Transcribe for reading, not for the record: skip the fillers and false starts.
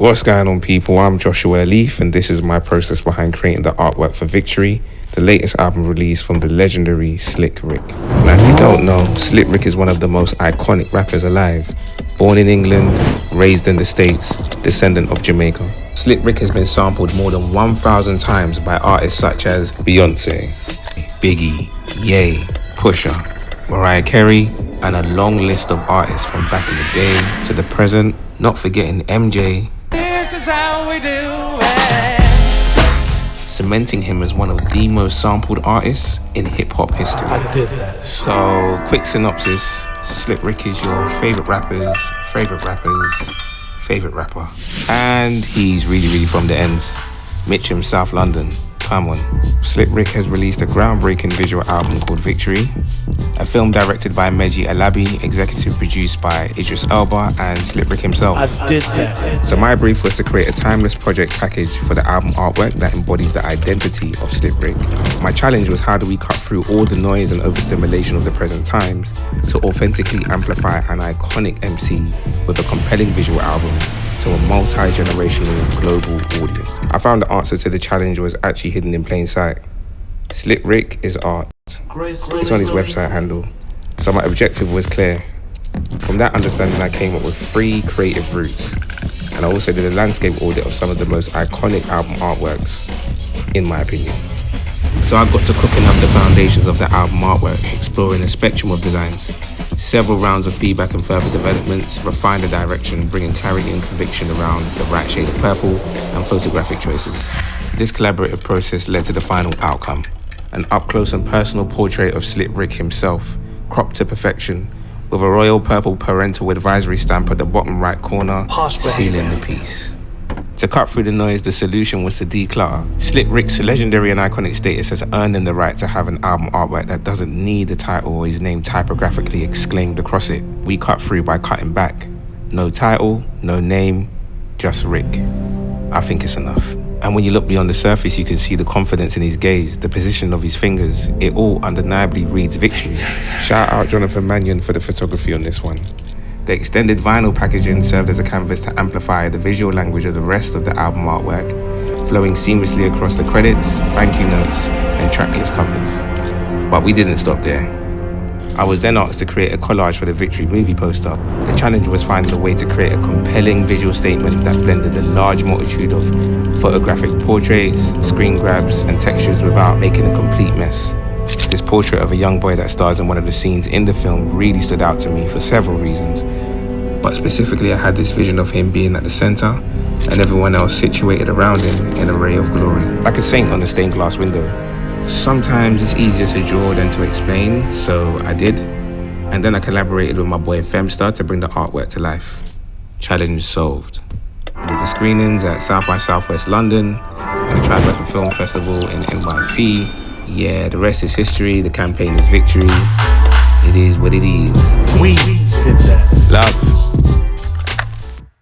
What's going on, people? I'm Josh Alleph, and this is my process behind creating the artwork for Victory, the latest album release from the legendary Slick Rick. Now, if you don't know, Slick Rick is one of the most iconic rappers alive. Born in England, raised in the States, descendant of Jamaica. Slick Rick has been sampled more than 1,000 times by artists such as Beyonce, Biggie, Ye, Pusha, Mariah Carey, and a long list of artists from back in the day to the present, not forgetting MJ. This is how we do it. Cementing him as one of the most sampled artists in hip-hop history. I did that. So, quick synopsis. Slick Rick is your favorite rapper. And he's really from the ends. Mitcham, South London. Come on. Slick Rick has released a groundbreaking visual album called Victory, a film directed by Josh Alleph, executive produced by Idris Elba and Slick Rick himself. I did that. So my brief was to create a timeless project package for the album artwork that embodies the identity of Slick Rick. My challenge was, how do we cut through all the noise and overstimulation of the present times to authentically amplify an iconic MC with a compelling visual album to a multi-generational global audience. I found the answer to the challenge was actually hidden in plain sight. Slick Rick is art. It's on his website handle. So my objective was clear. From that understanding, I came up with 3 creative routes. And I also did a landscape audit of some of the most iconic album artworks, in my opinion. So I got to cooking up the foundations of the album artwork, exploring a spectrum of designs. Several rounds of feedback and further developments refined the direction, bringing clarity and conviction around the right shade of purple and photographic choices. This collaborative process led to the final outcome, an up-close and personal portrait of Slick Rick himself, cropped to perfection, with a royal purple parental advisory stamp at the bottom right corner, sealing the piece. To cut through the noise, the solution was to declutter. Slick Rick's legendary and iconic status has earned him the right to have an album artwork that doesn't need the title or his name typographically exclaimed across it. We cut through by cutting back. No title, no name, just Rick. I think it's enough. And when you look beyond the surface, you can see the confidence in his gaze, the position of his fingers. It all undeniably reads Victory. Shout out Jonathan Mannion for the photography on this one. The extended vinyl packaging served as a canvas to amplify the visual language of the rest of the album artwork, flowing seamlessly across the credits, thank you notes, and tracklist covers. But we didn't stop there. I was then asked to create a collage for the Victory movie poster. The challenge was finding a way to create a compelling visual statement that blended a large multitude of photographic portraits, screen grabs, and textures without making a complete mess. This portrait of a young boy that stars in one of the scenes in the film really stood out to me for several reasons. But specifically, I had this vision of him being at the center and everyone else situated around him in an array of glory, like a saint on a stained glass window. Sometimes it's easier to draw than to explain, so I did. And then I collaborated with my boy Femstar to bring the artwork to life. Challenge solved. With the screenings at South by Southwest London and the Tribeca Film Festival in NYC, yeah, the rest is history. The campaign is Victory. It is what it is. We did that. Love.